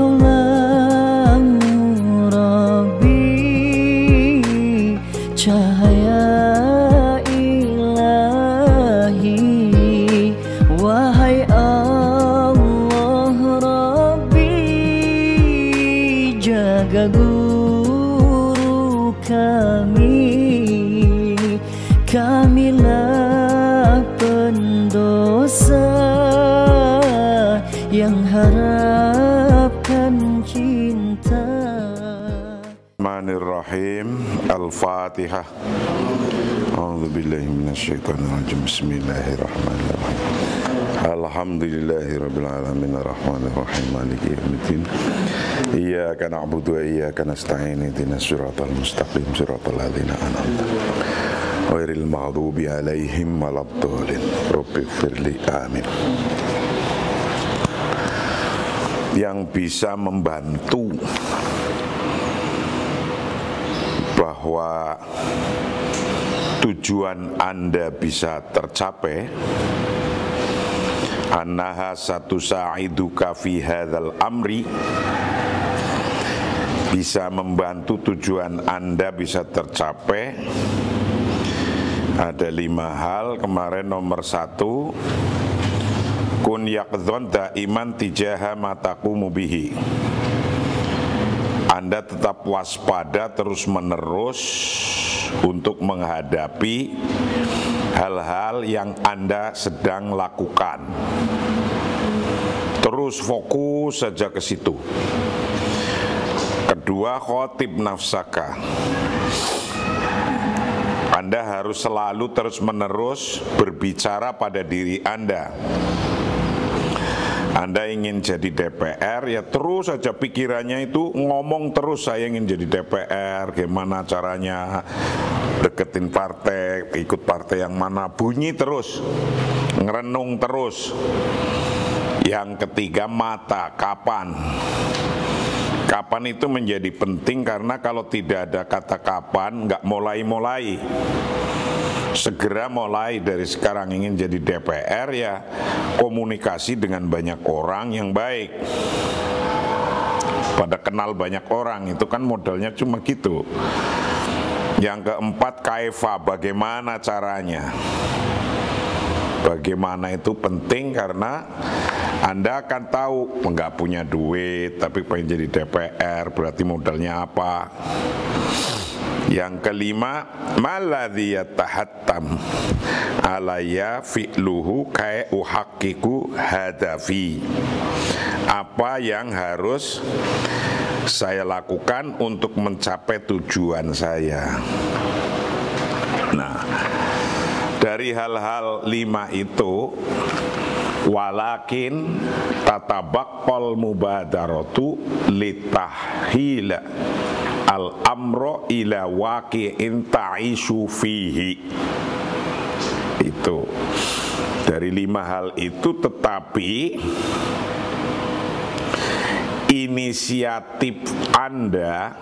Engkaulah Rabbi, cahaya ilahi. Wahai Allah Rabbi, jaga guru kamilah pendosa yang harapkan cinta. Bismillahirrahmanirrahim. Al-Fatihah. A'udzubillahi minasyaitonirrajim. Bismillahirrahmanirrahim. Alhamdulillahirabbil alamin arrahmanir rahim maliki yaumiddin. Iyyaka na'budu wa iyyaka nasta'in ihdinas siratal mustaqim siratal ladzina an'amta ghairil maghdubi 'alaihim waladdallin. Rabbighfirli amin. Yang bisa membantu bahwa tujuan Anda bisa tercapai, annaha satu sa'iduka fi hadzal amri, bisa membantu tujuan Anda bisa tercapai. Ada 5 hal. Kemarin nomor 1, kun yaqdzon daiman tijaha mataqumu bihi. Anda tetap waspada terus menerus untuk menghadapi hal-hal yang Anda sedang lakukan. Terus fokus saja ke situ. Kedua, khotib nafsaka. Anda harus selalu terus-menerus berbicara pada diri Anda. Anda ingin jadi DPR, ya terus saja pikirannya itu ngomong terus, saya ingin jadi DPR, gimana caranya deketin partai, ikut partai yang mana, bunyi terus, ngerenung terus. Yang ketiga, mata, kapan? Kapan itu menjadi penting karena kalau tidak ada kata kapan, nggak mulai-mulai. Segera mulai dari sekarang. Ingin jadi DPR, ya komunikasi dengan banyak orang yang baik. Pada kenal banyak orang, itu kan modalnya cuma gitu. Yang keempat, kaifa, bagaimana caranya. Bagaimana itu penting karena Anda akan tahu nggak punya duit tapi pengen jadi DPR, berarti modalnya apa. Yang kelima, maladhi yatahattam alayya fi'luhu kai uhaqqiqu hadafi. Apa yang harus saya lakukan untuk mencapai tujuan saya. Nah, dari hal-hal 5 itu, walakin tatabaqqal mubadaratu litahhila al-amro ila waqi'in ta'ishu fihi. Itu dari 5 hal itu, tetapi inisiatif Anda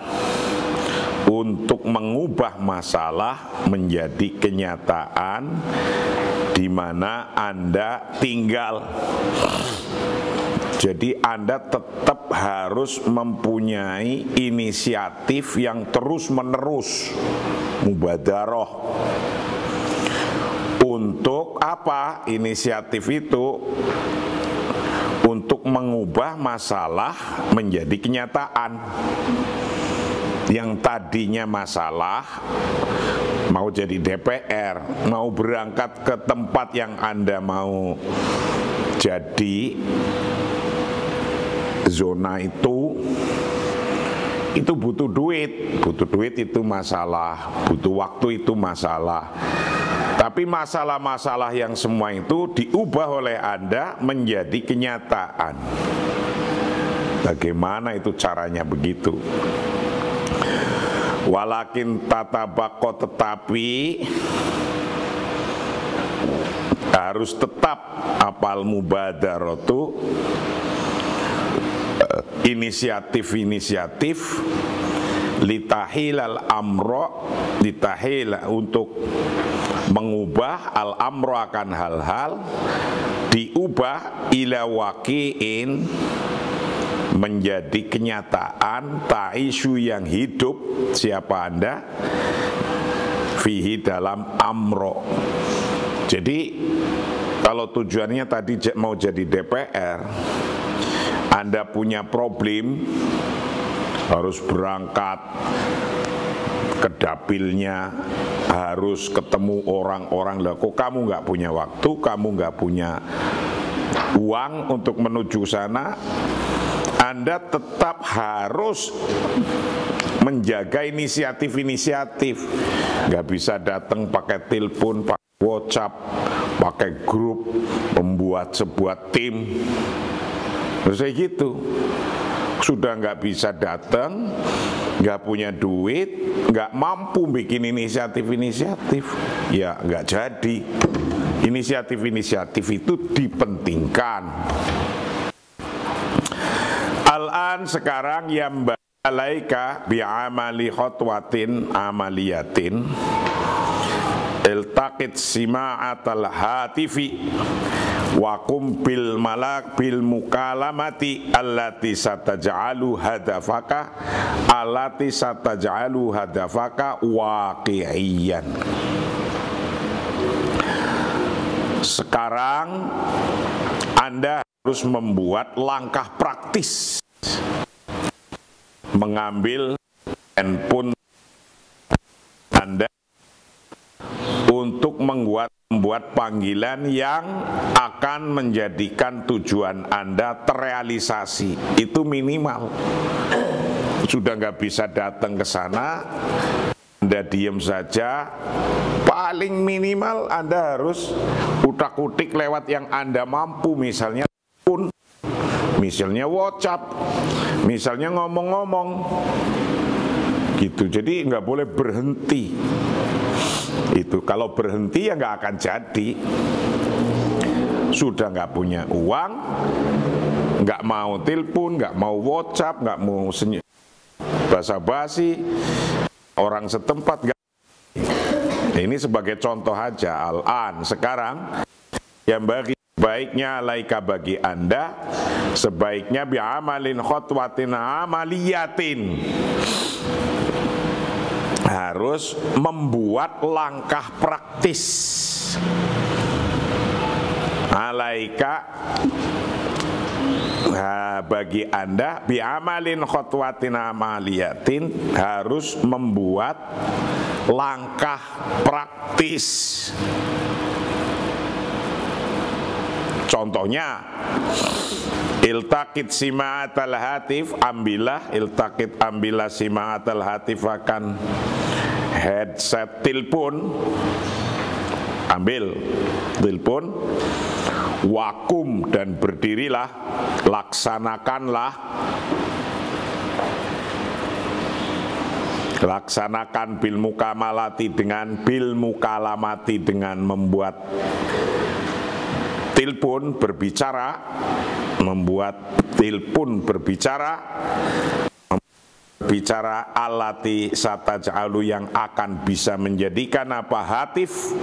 untuk mengubah masalah menjadi kenyataan di mana Anda tinggal. Jadi Anda tetap harus mempunyai inisiatif yang terus-menerus, mubadarah. Untuk apa inisiatif itu? Untuk mengubah masalah menjadi kenyataan. Yang tadinya masalah, mau jadi DPR, mau berangkat ke tempat yang Anda mau jadi, zona itu butuh duit. Butuh duit itu masalah, butuh waktu itu masalah. Tapi masalah-masalah yang semua itu diubah oleh Anda menjadi kenyataan. Bagaimana itu caranya begitu? Walakin tatabaqo, tetapi harus tetap apal mubadaratu, inisiatif-inisiatif, litahilal amro, litahil untuk mengubah al-amro akan hal-hal, diubah ila waqi'in menjadi kenyataan, ta'isyu yang hidup, siapa Anda? Fihi dalam amro. Jadi kalau tujuannya tadi mau jadi DPR, Anda punya problem, harus berangkat ke dapilnya, harus ketemu orang-orang. Lah kok kamu nggak punya waktu, kamu nggak punya uang untuk menuju sana, Anda tetap harus menjaga inisiatif-inisiatif. Nggak bisa datang pakai telepon, pakai WhatsApp, pakai grup, membuat sebuah tim. Terus kayak gitu. Sudah nggak bisa datang, nggak punya duit, nggak mampu bikin inisiatif-inisiatif, ya nggak jadi. Inisiatif-inisiatif itu dipentingkan. Al-an sekarang yang alaika bi'amali khotwatin amaliyatin iltaqit sima'atal hatifi wakum bil malak bil mukalamati allati sataj'alu hadafaka waqi'iyan. Sekarang Anda harus membuat langkah praktis, mengambil handphone Anda untuk membuat panggilan yang akan menjadikan tujuan Anda terrealisasi. Itu minimal. Sudah nggak bisa datang ke sana, Anda diem saja. Paling minimal Anda harus utak-utik lewat yang Anda mampu, misalnya pun, misalnya WhatsApp, misalnya ngomong-ngomong gitu. Jadi nggak boleh berhenti. Itu kalau berhenti ya nggak akan jadi. Sudah nggak punya uang, nggak mau telepon, nggak mau WhatsApp, nggak mau basa-basi orang setempat. Nggak. Ini sebagai contoh aja. Al-an sekarang yang baiknya alaika bagi Anda, sebaiknya bi'amalin khotwatin amaliyatin, harus membuat langkah praktis. Alaika bagi Anda bi'amalin khotwatin amaliyatin, harus membuat langkah praktis. Contohnya, iltaqit sima'atal hatif, ambillah sima'atal hatif, akan headset telepon, ambil telepon, wakum dan berdirilah, laksanakan bil mukalamati dengan membuat telepon berbicara, alati sataj'alu yang akan bisa menjadikan apa? Hatif,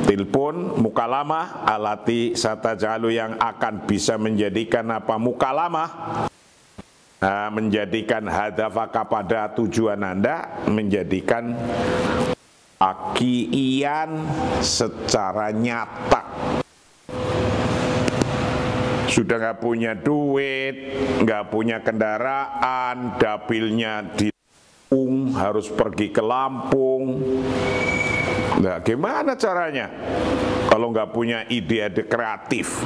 telepon, mukalamah, alati sataj'alu yang akan bisa menjadikan apa? Mukalamah, menjadikan hadafaka pada tujuan Anda, menjadikan waqi'iyan secara nyata. Sudah nggak punya duit, nggak punya kendaraan, dapilnya di Lampung, harus pergi ke Lampung. Nah, gimana caranya kalau nggak punya ide-ide kreatif?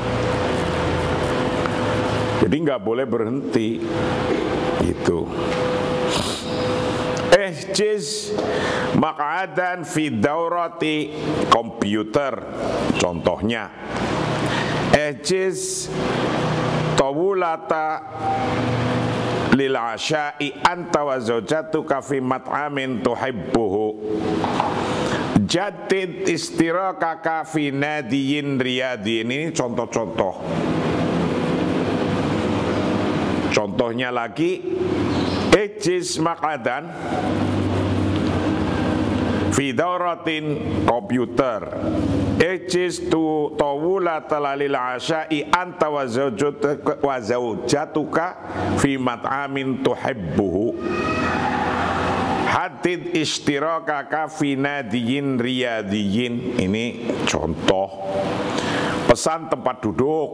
Jadi nggak boleh berhenti. Itu. Ihjiz maq'adan fi daurati komputer. Contohnya, ihjiz tawulata lil asya'i anta wa zawjatuka fi mat'amin tuhibbuhu. Jadid istirakaka fi nadiyin riyadin. Ini contoh-contoh. Contohnya lagi, ihjiz maq'adan fi dauratin komputer. Ejis tu tawula talalil asya'i anta wa zawjatuka fi mat'amin tuhibbuhu hadid ishtirakaka fi nadiyin riyadiyin. Ini contoh pesan tempat duduk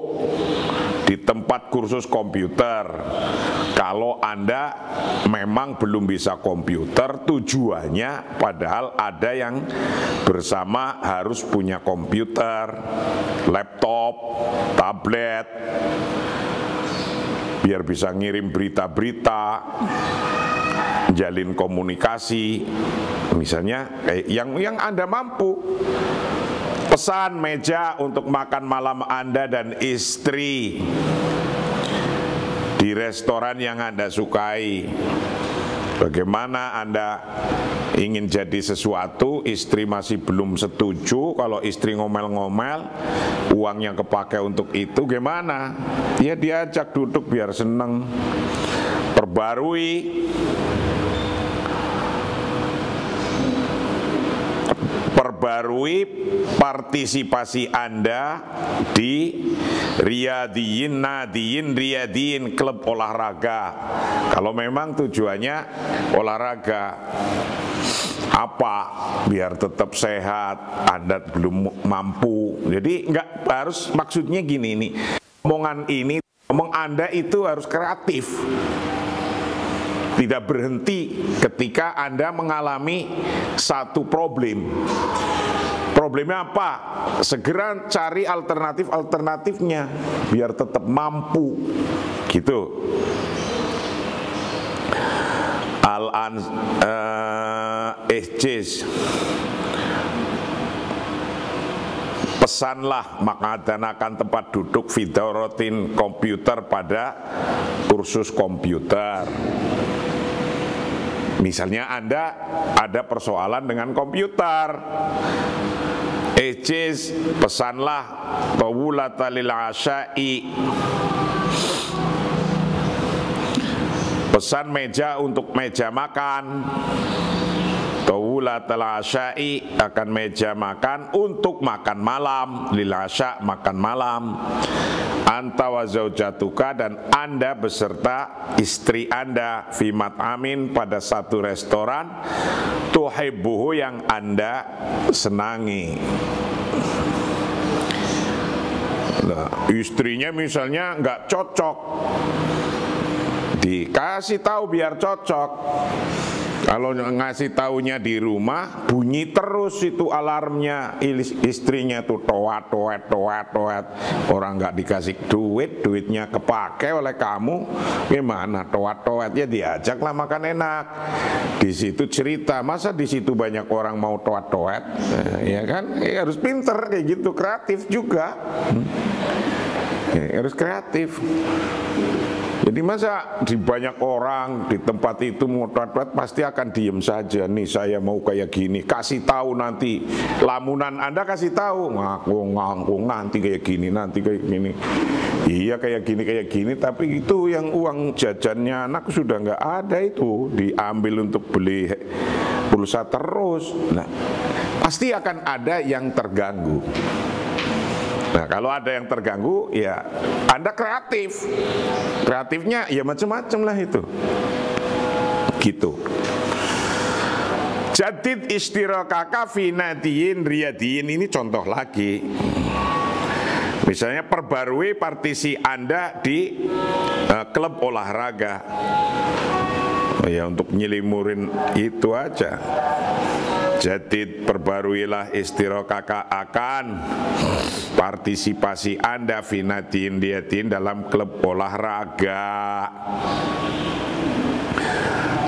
di tempat kursus komputer. Kalau Anda memang belum bisa komputer, tujuannya padahal ada yang bersama harus punya komputer, laptop, tablet, biar bisa ngirim berita-berita, jalin komunikasi, misalnya yang Anda mampu. Pesan meja untuk makan malam Anda dan istri di restoran yang Anda sukai. Bagaimana Anda ingin jadi sesuatu, istri masih belum setuju, kalau istri ngomel-ngomel, uangnya kepake untuk itu, gimana? Ya diajak duduk biar seneng. Perbarui partisipasi Anda di riyadiyin, nadiyin, riyadiyin, klub olahraga. Kalau memang tujuannya olahraga, apa biar tetap sehat, Anda belum mampu. Jadi nggak harus, maksudnya gini nih, ngomong Anda itu harus kreatif. Tidak berhenti ketika Anda mengalami satu problem. Problemnya apa? Segera cari alternatifnya biar tetap mampu. Gitu. Ihjiz. Pesanlah mengadakan tempat duduk vidorotin komputer pada kursus komputer. Misalnya Anda ada persoalan dengan komputer, Ejis pesanlah tawulata lil asya'i, pesan meja untuk meja makan. Tawulatal asya'i akan meja makan untuk makan malam, lil asya' makan malam. Anta wa zaujatuka dan Anda beserta istri Anda fi mat'amin pada satu restoran tuhibbuhu yang Anda senangi. Nah, istrinya misalnya nggak cocok, dikasih tahu biar cocok. Kalau ngasih taunya di rumah, bunyi terus itu alarmnya, istrinya tuh toat. Orang nggak dikasih duit, duitnya kepake oleh kamu, gimana toat ya diajaklah makan enak. Di situ cerita, masa di situ banyak orang mau toat, ya kan? Ya, harus pinter kayak gitu, kreatif juga, ya, harus kreatif. Jadi masa di banyak orang di tempat itu ngotot-ngotot pasti akan diem saja. Nih saya mau kayak gini, kasih tahu nanti lamunan Anda, kasih tahu ngaku nanti kayak gini, nanti kayak gini. Iya kayak gini, tapi itu yang uang jajannya anak sudah nggak ada, itu diambil untuk beli pulsa terus. Nah, pasti akan ada yang terganggu. Nah, kalau ada yang terganggu, ya Anda kreatif. Kreatifnya ya macam-macam lah itu. Gitu. Jadid istirakaka fi nadiyin riyadiyin, ini contoh lagi. Misalnya perbarui partisi Anda di klub olahraga. Ya untuk nyelimurin itu aja. Jadid perbaruilah istirakaka akan partisipasi Anda finatin diatin dalam klub olahraga.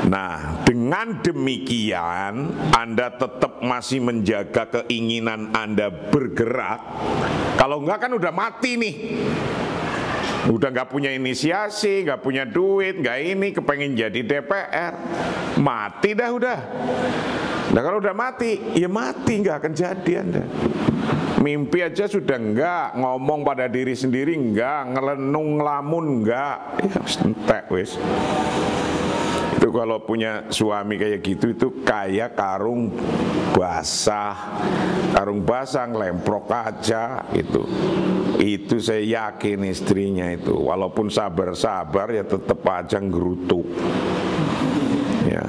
Nah, dengan demikian Anda tetap masih menjaga keinginan Anda bergerak. Kalau enggak kan udah mati nih. Udah nggak punya inisiasi, nggak punya duit, nggak ini, kepengen jadi DPR, mati dah udah. Nah kalau udah mati, ya mati, nggak akan jadi Anda. Mimpi aja sudah enggak, ngomong pada diri sendiri enggak, ngelenung ngelamun enggak, ya entek wis. Itu kalau punya suami kayak gitu itu kayak karung basah ngelemprok aja itu. Itu saya yakin istrinya itu walaupun sabar ya tetap aja ngerutuk. Ya,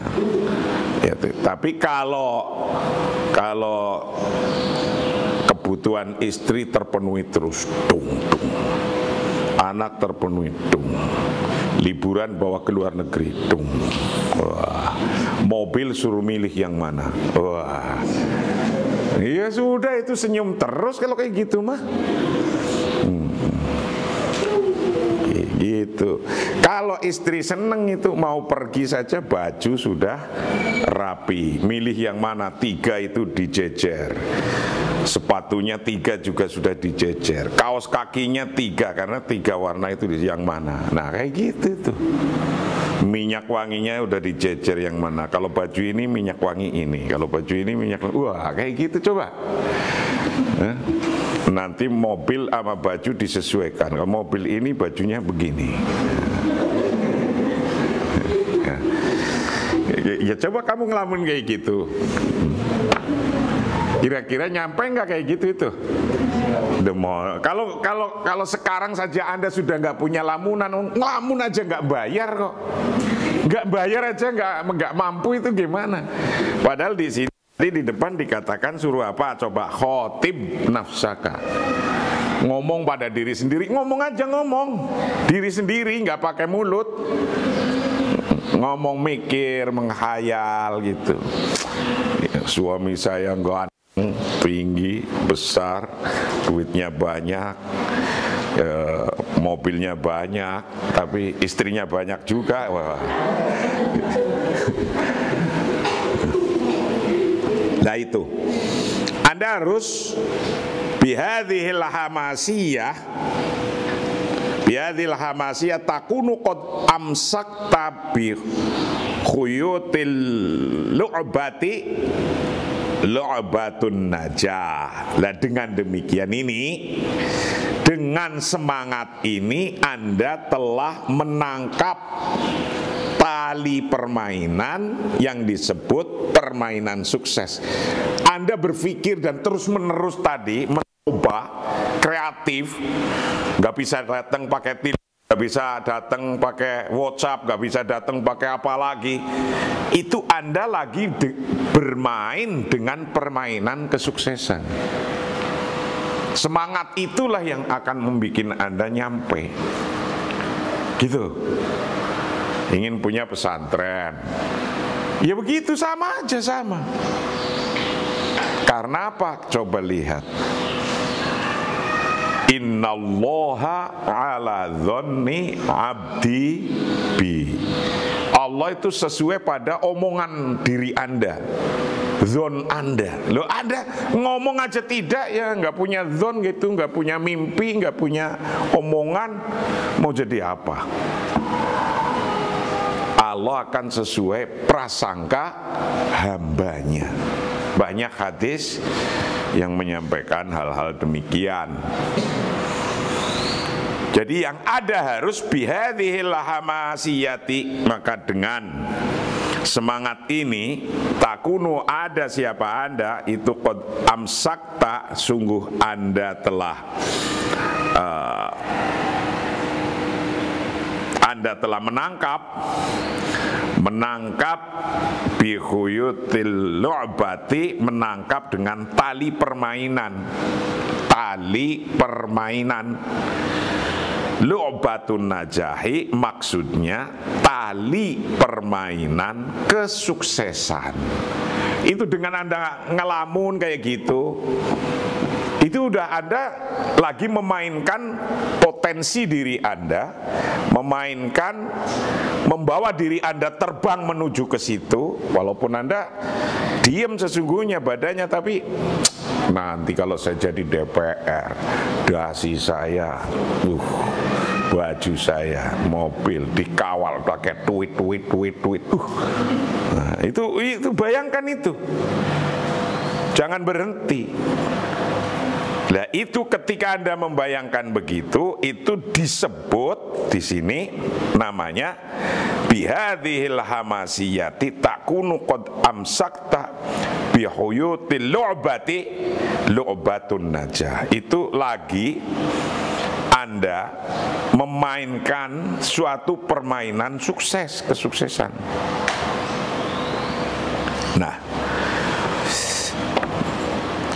tapi kalau kebutuhan istri terpenuhi terus, anak terpenuhi, liburan bawa ke luar negeri, wah, mobil suruh milih yang mana, wah, ya sudah itu senyum terus kalau kayak gitu mah. Gitu. Kalau istri seneng itu mau pergi saja baju sudah rapi, milih yang mana 3 itu dijejer, sepatunya 3 juga sudah dijejer, kaos kakinya 3 karena 3 warna itu yang mana. Nah kayak gitu tuh. Minyak wanginya udah dijejer yang mana. Kalau baju ini minyak wangi ini, kalau baju ini minyak wangi. Wah kayak gitu coba. Nanti mobil sama baju disesuaikan. Kalau mobil ini bajunya begini. Ya coba kamu ngelamun kayak gitu. Kira-kira nyampe nggak kayak gitu itu? Kalau sekarang saja Anda sudah nggak punya lamunan, ngelamun aja nggak bayar kok. Nggak bayar aja nggak mampu itu gimana? Padahal di sini di depan dikatakan suruh apa? Coba khotib nafsaka. Ngomong pada diri sendiri, ngomong aja ngomong. Diri sendiri, nggak pakai mulut. Ngomong mikir, menghayal gitu. Ya, suami saya ganteng, tinggi, besar, duitnya banyak, mobilnya banyak, tapi istrinya banyak juga. Wah. Nah itu, Anda harus bihadhil hamasiyah takunu qad amsakta bi khuyutil lu'batun najah. Lah dengan demikian ini, dengan semangat ini Anda telah menangkap tali permainan yang disebut permainan sukses. Anda berpikir dan terus-menerus tadi mencoba kreatif, nggak bisa datang pakai telepon, nggak bisa datang pakai WhatsApp, nggak bisa datang pakai apa lagi. Itu Anda lagi bermain dengan permainan kesuksesan. Semangat itulah yang akan membuat Anda nyampe. Gitu. Ingin punya pesantren, ya begitu, sama aja sama. Karena apa? Coba lihat, innallaha ala dzanni abdi bi. Allah itu sesuai pada omongan diri Anda, zon Anda. Loh, Anda ngomong aja tidak ya, nggak punya zon gitu, nggak punya mimpi, nggak punya omongan, mau jadi apa? Allah akan sesuai prasangka hambanya. Banyak hadis yang menyampaikan hal-hal demikian. Jadi yang ada harus bihadhil hamasiyati, maka dengan semangat ini takunu ada siapa Anda itu qad amsakta, sungguh Anda telah menangkap bihuyutil lu'bati, menangkap dengan tali permainan. Lu'batun najahi maksudnya tali permainan kesuksesan. Itu dengan Anda ngelamun kayak gitu, itu udah Anda lagi memainkan potensi diri Anda, membawa diri Anda terbang menuju ke situ. Walaupun Anda diam sesungguhnya badannya, tapi nanti kalau saya jadi DPR, dasi saya, baju saya, mobil dikawal pakai tweet. Nah, itu bayangkan itu. Jangan berhenti. Nah, itu ketika Anda membayangkan begitu, itu disebut di sini namanya bihadhil hamasiyati takunu qad amsakta bihuyutil lu'bati lu'batun najah. Itu lagi Anda memainkan suatu permainan sukses, kesuksesan. Nah,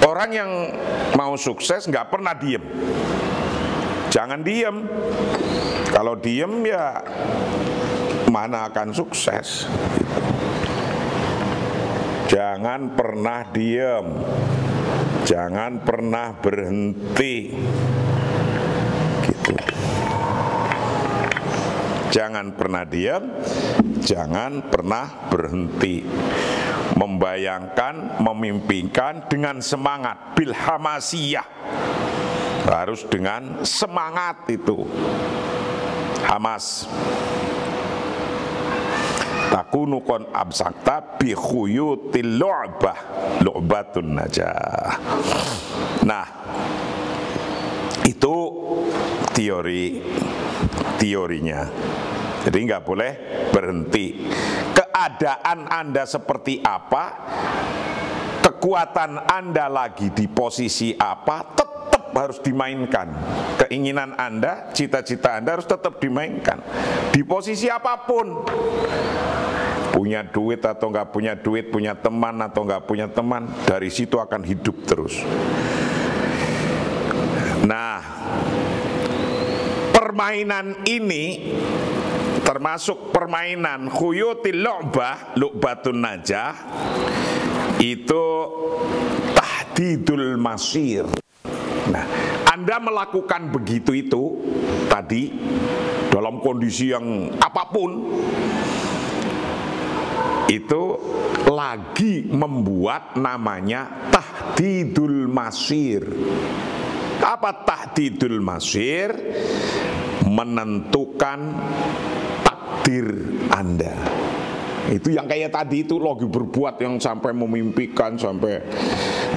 orang yang mau sukses nggak pernah diem. Jangan diem. Kalau diem ya mana akan sukses. Jangan pernah diem. Jangan pernah berhenti. Gitu. Jangan pernah diem. Jangan pernah berhenti. Membayangkan, memimpikan dengan semangat, bil hamasiyah, harus dengan semangat itu, hamas. Takunu kon absakta bi khuyutil lu'bah lu'batun najah. Nah, itu teorinya. Jadi nggak boleh berhenti. Keadaan Anda seperti apa, kekuatan Anda lagi di posisi apa, tetap harus dimainkan. Keinginan Anda, cita-cita Anda harus tetap dimainkan. Di posisi apapun. Punya duit atau nggak punya duit, punya teman atau nggak punya teman, dari situ akan hidup terus. Nah, permainan ini termasuk permainan khuyutil lu'bah lu'batun najah, itu tahdidul masir. Nah, Anda melakukan begitu itu tadi dalam kondisi yang apapun, itu lagi membuat namanya tahdidul masir. Apa tahdidul masir? Menentukan takdir Anda. Itu yang kayak tadi itu lagi berbuat yang sampai memimpikan, sampai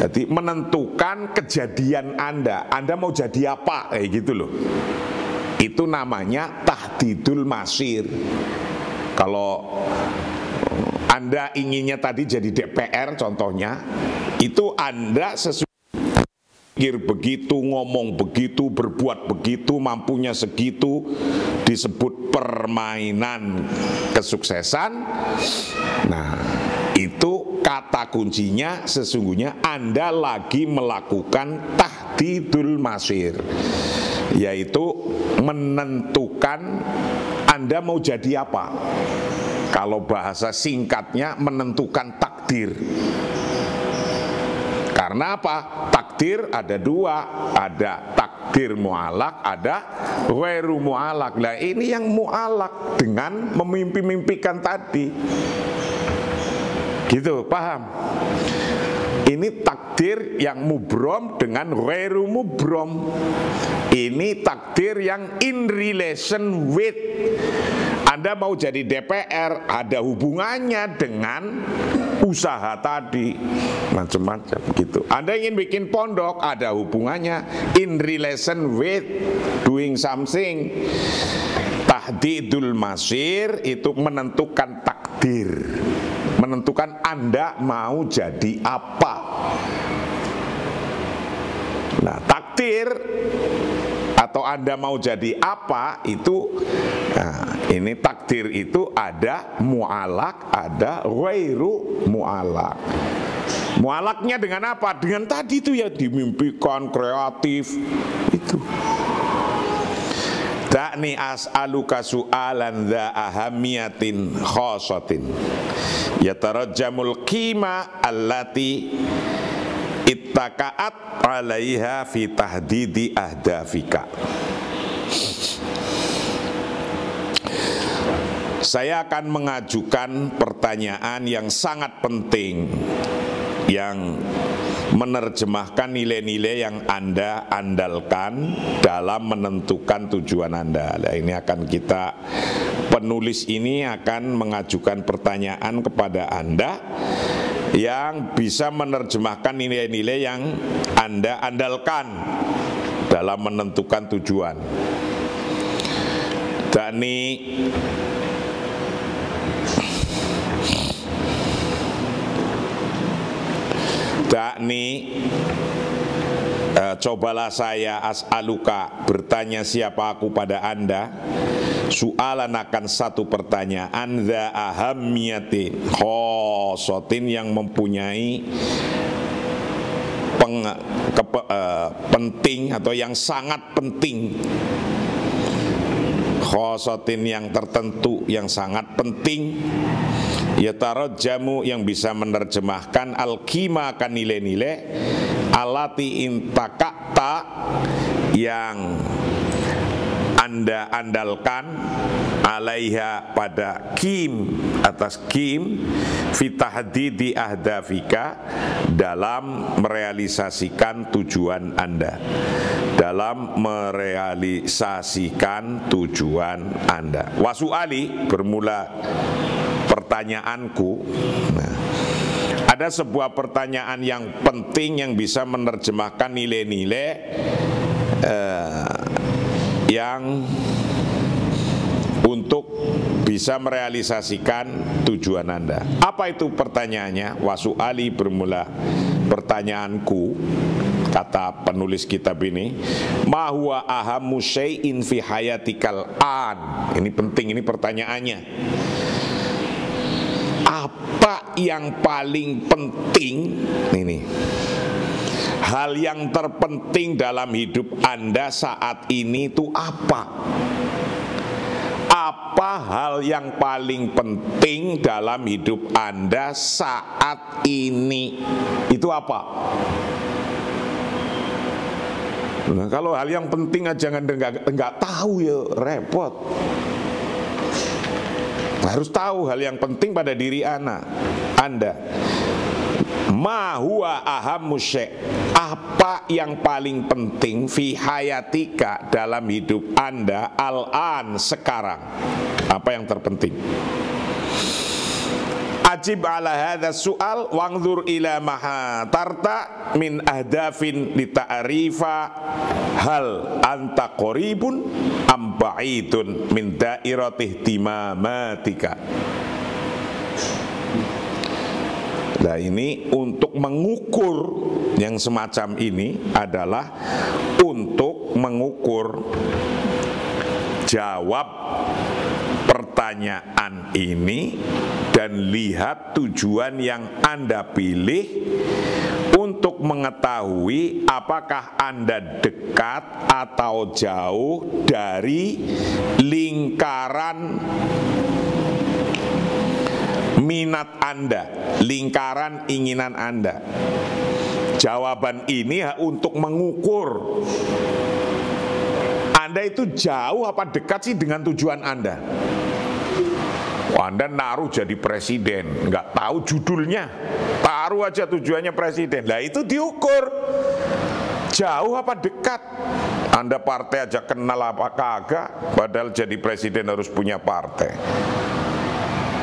jadi menentukan kejadian Anda. Anda mau jadi apa, kayak gitu loh. Itu namanya tahdidul masir. Kalau Anda inginnya tadi jadi DPR contohnya, itu Anda pikir begitu, ngomong begitu, berbuat begitu, mampunya segitu, disebut permainan kesuksesan. Nah, itu kata kuncinya sesungguhnya Anda lagi melakukan tahdidul masir, yaitu menentukan Anda mau jadi apa. Kalau bahasa singkatnya menentukan takdir. Karena apa? Takdir ada dua, ada takdir mu'alak, ada ghairu mu'alak. Nah, ini yang mu'alak dengan memimpi-mimpikan tadi. Gitu, paham? Ini takdir yang mubrom dengan ghairu mubrom. Ini takdir yang in relation with. Anda mau jadi DPR, ada hubungannya dengan usaha tadi, macam-macam gitu. Anda ingin bikin pondok, ada hubungannya in relation with doing something. Tahdidul masir itu menentukan takdir, menentukan Anda mau jadi apa. Nah, takdir atau Anda mau jadi apa itu, nah, ini takdir itu ada mu'alak, ada ghairu mu'alak. Mu'alaknya dengan apa? Dengan tadi itu ya, dimimpikan, kreatif itu. Da'ni as'aluka su'alan dha ahamiyatin khosatin yatarajjamul qima allati ittaqa'at 'alaiha fi tahdidi ahdafika. Saya akan mengajukan pertanyaan yang sangat penting yang menerjemahkan nilai-nilai yang Anda andalkan dalam menentukan tujuan Anda. Nah, ini akan kita, penulis ini akan mengajukan pertanyaan kepada Anda yang bisa menerjemahkan nilai-nilai yang Anda andalkan dalam menentukan tujuan. Dani cobalah saya as'aluka, bertanya siapa aku pada Anda, soalan akan satu pertanyaan, dza ahammiyatin khosotin, yang mempunyai penting atau yang sangat penting, khosotin yang tertentu, yang sangat penting, yatarajjamu yang bisa menerjemahkan al-qima kan nilai-nilai, alati intakakta yang Anda andalkan, alaiha pada kim, atas kim, fitahdidi ahdafika, dalam merealisasikan tujuan Anda, dalam merealisasikan tujuan Anda. Wasu'ali, bermula pertanyaanku. Nah, ada sebuah pertanyaan yang penting yang bisa menerjemahkan nilai-nilai yang untuk bisa merealisasikan tujuan Anda. Apa itu pertanyaannya? Wasu'ali, bermula pertanyaanku, kata penulis kitab ini, ma huwa ahammu syai'in fi hayatikal an. Ini penting, ini pertanyaannya. Apa yang paling penting ini? Hal yang terpenting dalam hidup Anda saat ini itu apa? Apa hal yang paling penting dalam hidup Anda saat ini? Itu apa? Nah, kalau hal yang penting aja nggak tahu ya repot. Harus tahu hal yang penting pada diri Anda. Ma huwa ahammu syai', apa yang paling penting fi hayatika, dalam hidup Anda al-an, sekarang. Apa yang terpenting? Ajib ala hadha su'al wangzur ila mahatarta min ahdafin li ta'rifa hal anta qaribun am ba'idun min da'iratih timamatika. Nah, ini untuk mengukur yang semacam ini adalah untuk mengukur jawab pertanyaan ini dan lihat tujuan yang Anda pilih untuk mengetahui apakah Anda dekat atau jauh dari lingkaran minat Anda, lingkaran inginan Anda. Jawaban ini untuk mengukur Anda itu jauh apa dekat sih dengan tujuan Anda. Anda naruh jadi presiden, nggak tahu judulnya, taruh aja tujuannya presiden. Lah itu diukur jauh apa dekat. Anda partai aja kenal apa kagak, padahal jadi presiden harus punya partai.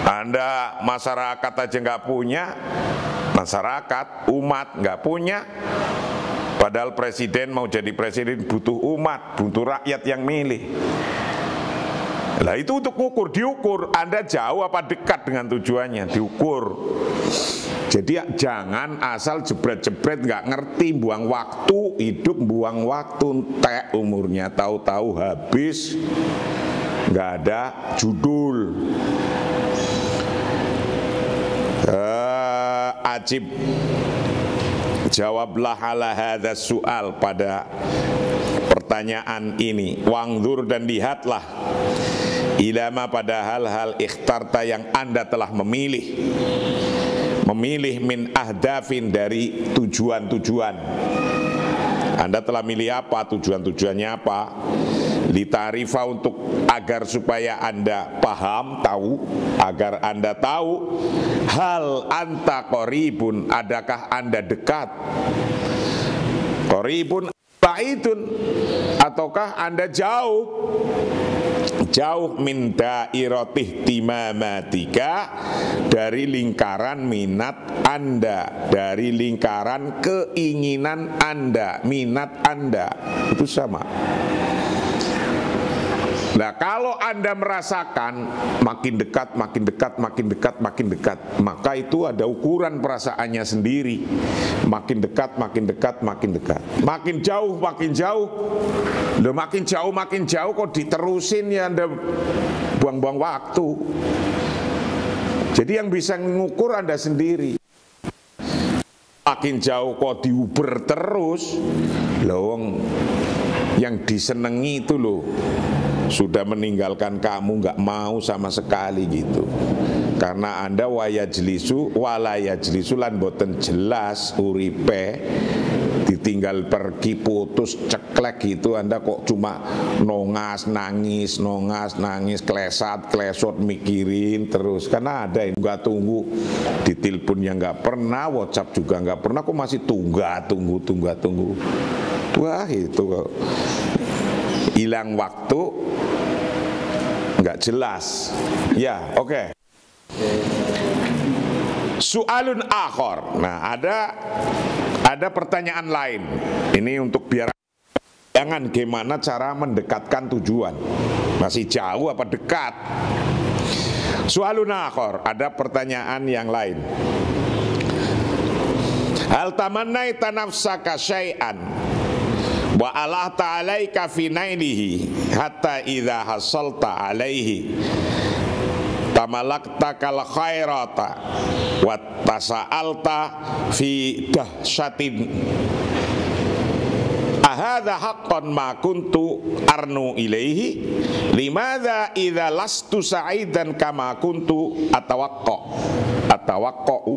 Anda masyarakat aja nggak punya, masyarakat, umat nggak punya, padahal presiden mau jadi presiden butuh umat, butuh rakyat yang milih. Lah itu untuk ukur, diukur Anda jauh apa dekat dengan tujuannya, diukur. Jadi jangan asal jebret-jebret nggak ngerti, buang waktu, hidup buang waktu, entek umurnya, tahu-tahu habis, nggak ada judul. Ajib, jawablah ala hadza su'al, pada pertanyaan ini. Wangdur, dan lihatlah, ilama, pada hal-hal ikhtarta yang Anda telah memilih min ahdafin, dari tujuan-tujuan. Anda telah milih apa, tujuan-tujuannya apa? Litarifa, untuk agar supaya Anda paham, tahu, agar Anda tahu hal anta qaribun, adakah Anda dekat, qaribun ba'idun, ataukah Anda jauh. jauh min dairotih timamatika, dari lingkaran minat Anda, dari lingkaran keinginan Anda, minat Anda, itu sama. Nah, kalau Anda merasakan makin dekat, makin dekat, makin dekat, makin dekat, maka itu ada ukuran perasaannya sendiri. Makin dekat, makin dekat, makin dekat. Makin jauh, makin jauh. Loh, makin jauh kok diterusin, ya Anda buang-buang waktu. Jadi yang bisa mengukur Anda sendiri. Makin jauh kok diuber terus, loh, yang disenengi itu loh sudah meninggalkan kamu, nggak mau sama sekali gitu. Karena Anda wayajlisu walayajlisu lan boten jelas uripe, ditinggal pergi putus ceklek gitu. Anda kok cuma nongas nangis, klesat klesot mikirin terus. Karena ada yang nggak tunggu, ditelepon yang nggak pernah, WhatsApp juga nggak pernah, kok masih tunggu. Wah, itu kok hilang waktu, nggak jelas. Ya, oke. Soalun akhor. Nah, ada pertanyaan lain. Ini untuk biar jangan gimana cara mendekatkan tujuan. Masih jauh apa dekat? Soalun akhor. Ada pertanyaan yang lain. Hal tamannaita nafsaka syai'an wa Allah ta'alaika fi nailihi hatta idha hasalta alaihi tamalakta kal khairata wa tasa'alta fi dahsyatin ahadha haqqan ma kuntu arnu ilaihi limadha idha lastu sa'idan kama kuntu atawaqqa'u.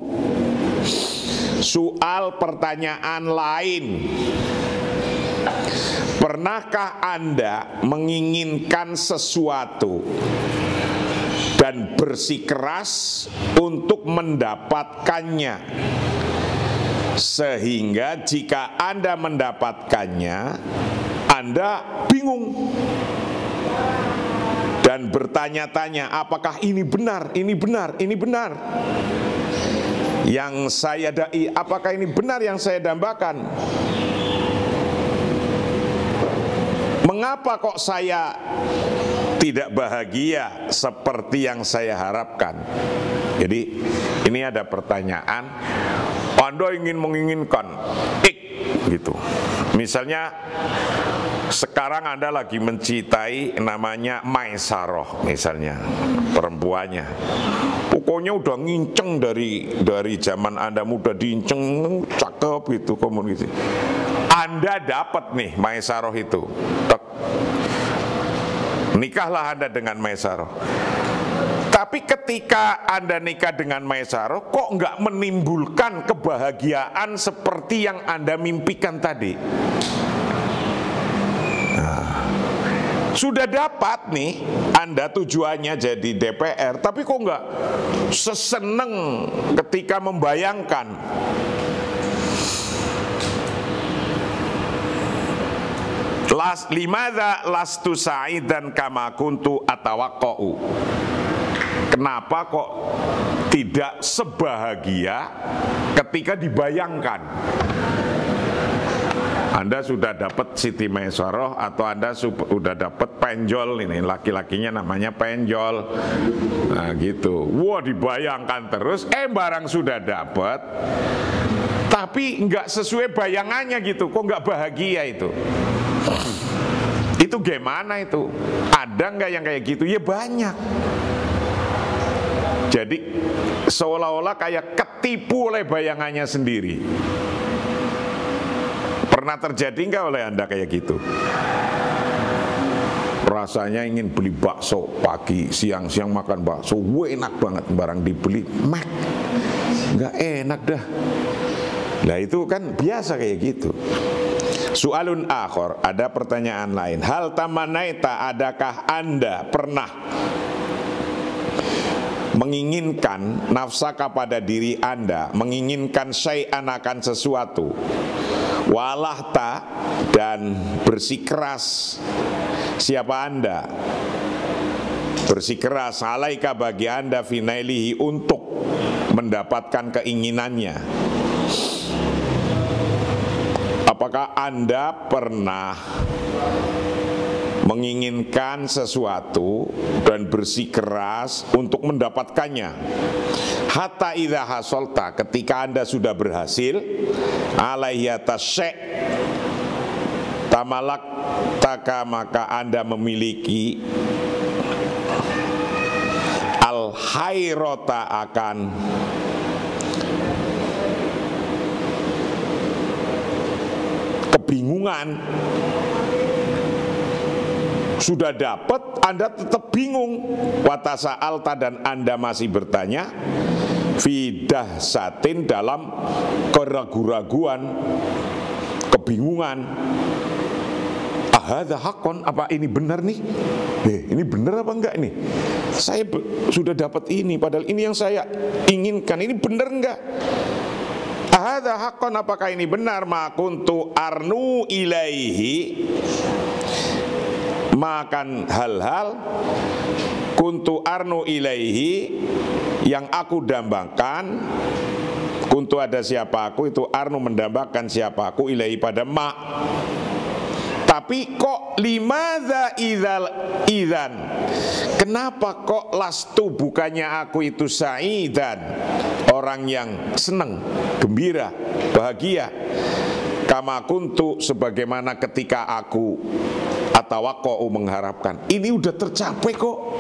Soal pertanyaan lain. Pernahkah Anda menginginkan sesuatu dan bersikeras untuk mendapatkannya, sehingga jika Anda mendapatkannya Anda bingung dan bertanya-tanya, apakah ini benar, ini benar, ini benar yang saya dai, apakah ini benar yang saya dambakan? Mengapa kok saya tidak bahagia seperti yang saya harapkan? Jadi ini ada pertanyaan, Anda menginginkan gitu. Misalnya sekarang Anda lagi mencintai namanya Maisaroh, misalnya perempuannya. Pokoknya udah nginceng dari zaman Anda muda, diinceng, cakep gitu, komunikasi. Anda dapat nih Maisaroh itu, nikahlah Anda dengan Maisaroh. Tapi ketika Anda nikah dengan Maisaroh, kok nggak menimbulkan kebahagiaan seperti yang Anda mimpikan tadi? Sudah dapat nih Anda tujuannya jadi DPR, tapi kok nggak seseneng ketika membayangkan. Limadha lastu sa'idan kama kuntu atawaqqa'u. Kenapa kok tidak sebahagia ketika dibayangkan? Anda sudah dapat Siti Maisaroh atau Anda sudah dapat penjol, ini laki-lakinya namanya penjol. Nah gitu. Wah, dibayangkan terus, barang sudah dapat, tapi nggak sesuai bayangannya gitu. Kok nggak bahagia itu? Itu gimana itu? Ada nggak yang kayak gitu? Ya banyak. Jadi seolah-olah kayak ketipu oleh bayangannya sendiri. Pernah terjadi nggak oleh Anda kayak gitu? Rasanya ingin beli bakso pagi, siang-siang makan bakso, enak banget, barang dibeli, nggak enak dah. Nah itu kan biasa kayak gitu. Soalun akhor, ada pertanyaan lain. Hal tamanaita, adakah Anda pernah menginginkan nafsaka pada diri Anda, menginginkan syai'an akan sesuatu, walahta dan bersikeras siapa Anda bersikeras alaika bagi anda finailihi untuk mendapatkan keinginannya. Apakah anda pernah menginginkan sesuatu dan bersikeras untuk mendapatkannya? Hatta idza hasolta, ketika anda sudah berhasil, alaihi atas syek, tamalak taka, maka anda memiliki al hairota, akan kebingungan. Sudah dapat, anda tetap bingung. Watasa alta, dan anda masih bertanya. Fidah satin, dalam keraguan-raguan, kebingungan. Ahadza haqqan, apa ini benar nih? Ini benar apa enggak ini? Saya sudah dapat ini, padahal ini yang saya inginkan. Ini benar enggak? Ahadza haqqan, apakah ini benar? Ma kuntu arnu ilaihi, makan hal-hal kuntu arnu ilaihi, yang aku dambakan. Kuntu ada siapa aku, itu arnu mendambakan siapa aku, ilaihi pada ma. Tapi kok limadza idzan, kenapa kok lastu, bukannya aku itu sa'idan, orang yang senang, gembira, bahagia. Kama kuntu, sebagaimana ketika aku atawaqa'u, mengharapkan. Ini udah tercapai kok.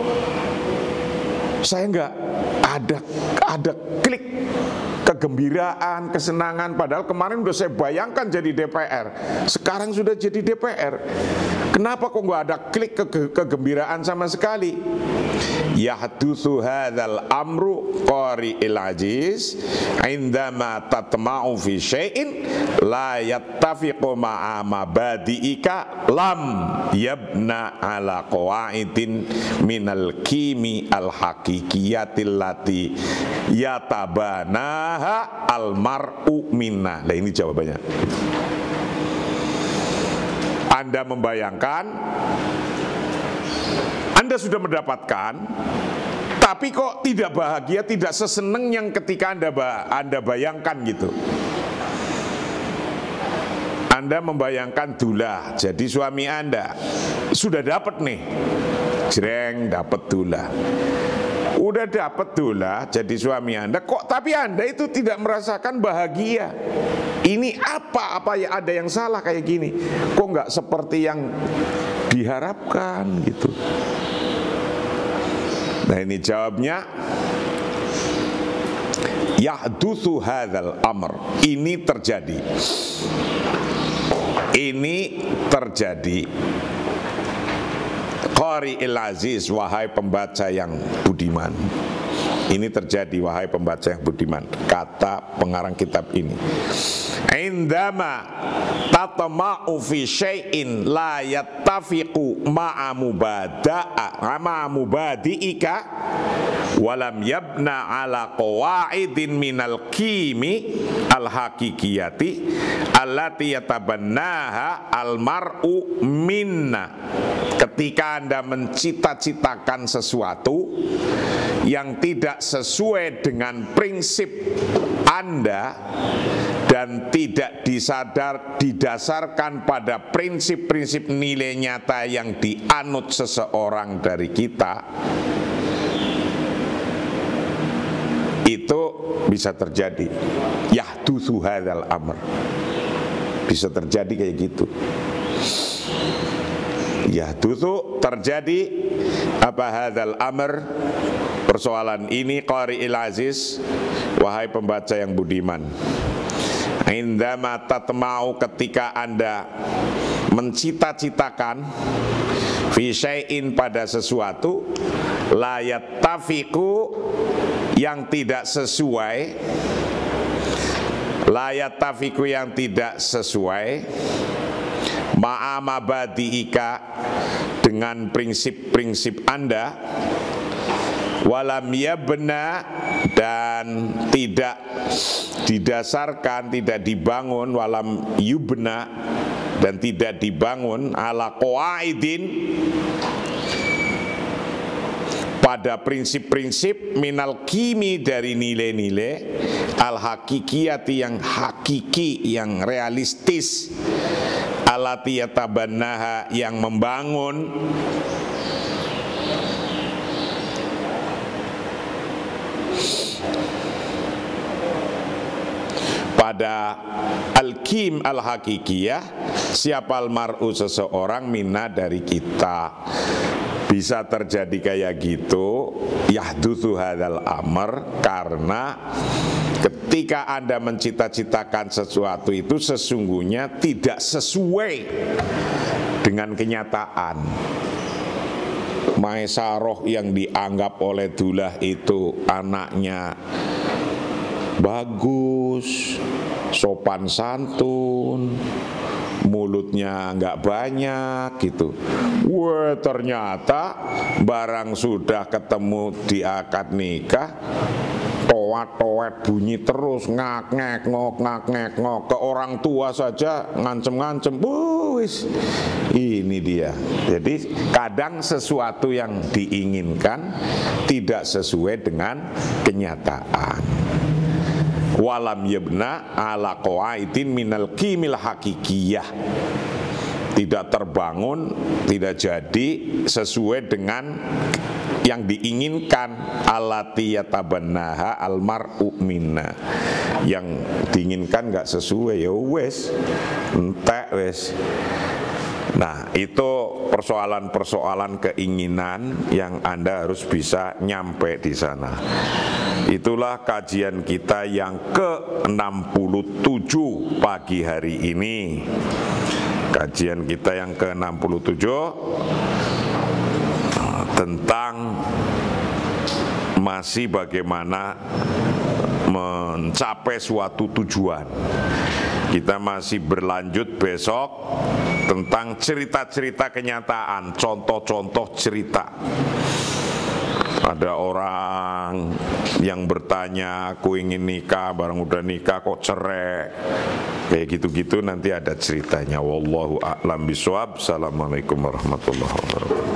Saya enggak ada klik kegembiraan, kesenangan, padahal kemarin udah saya bayangkan jadi DPR, sekarang sudah jadi DPR. Kenapa kok nggak ada klik kegembiraan sama sekali? Yahdutsu hadzal amru qari'il ajiz indama tatma'u fi syai'in la yattafiqu ma'a mabadi'ika lam yabna ala qawaidin minal kimi al haqiqiyatil lati yatabanaha al mar'u minna. Nah, ini jawabannya. Anda membayangkan Anda sudah mendapatkan, tapi kok tidak bahagia, tidak seseneng yang ketika Anda bayangkan gitu. Anda membayangkan dulah jadi suami Anda, sudah dapat nih, jreng, dapat dulah. Udah dapat dulah jadi suami Anda, kok tapi Anda itu tidak merasakan bahagia. Ini apa ya, ada yang salah kayak gini? Kok nggak seperti yang diharapkan gitu? Nah, ini jawabnya, yahdutsu hadzal amr, ini terjadi. Ini terjadi. Qari'il aziz, wahai pembaca yang budiman. Ini terjadi, wahai pembaca yang budiman, kata pengarang kitab ini. Indama tatma'u fi syai'in la yattafiqu ma'a mubadi'ika walam yabna ala qawaidin minal kimi al haqiqiyati allati yatabannaha al mar'u minna. Ketika Anda mencita-citakan sesuatu yang tidak sesuai dengan prinsip Anda dan tidak didasarkan pada prinsip-prinsip nilai nyata yang dianut seseorang dari kita, itu bisa terjadi. Yahdutsu hadzal amr, bisa terjadi kayak gitu. Yahdutsu, terjadi apa hadzal amr, persoalan ini, qari'il aziz, wahai pembaca yang budiman. Indama tatma'u, ketika Anda mencita-citakan fi syai'in, pada sesuatu, la yattafiqu, yang tidak sesuai, la yattafiqu, yang tidak sesuai, ma'a mabadi'ika, dengan prinsip-prinsip Anda, walam yabna, dan tidak didasarkan, tidak dibangun, walam yubna, dan tidak dibangun, ala qawaidin, pada prinsip-prinsip minal kimi dari nilai-nilai al-hakikiyati yang hakiki, yang realistis, alati yatabannaha yang membangun, pada al-kim al-hakikiyah, siapa al-mar'u seseorang mina dari kita. Bisa terjadi kayak gitu, yahdutsu hadzal amr, karena ketika Anda mencita-citakan sesuatu itu sesungguhnya tidak sesuai dengan kenyataan. Maesaroh yang dianggap oleh Dullah itu anaknya bagus, sopan santun, mulutnya nggak banyak gitu. Wah, ternyata barang sudah ketemu di akad nikah, toat-toat bunyi terus, ngak-ngek ngok, ngak-ngek ngok, ke orang tua saja ngancem-ngancem. Wis, ini dia. Jadi kadang sesuatu yang diinginkan tidak sesuai dengan kenyataan. Walam yabna ala qawaidin minal kimil hakikiyah, tidak terbangun, tidak jadi sesuai dengan yang diinginkan, alati yatabannaha almar'u minna, yang diinginkan nggak sesuai, ya wes entek wes. Nah, itu persoalan-persoalan keinginan yang Anda harus bisa nyampe di sana. Itulah kajian kita yang ke-67 pagi hari ini. Kajian kita yang ke-67 tentang masih bagaimana mencapai suatu tujuan. Kita masih berlanjut besok tentang cerita-cerita kenyataan, contoh-contoh cerita. Ada orang yang bertanya, aku ingin nikah, barang udah nikah kok cerai. Kayak gitu-gitu nanti ada ceritanya. Wallahu a'lam bishawab. Assalamualaikum warahmatullahi wabarakatuh.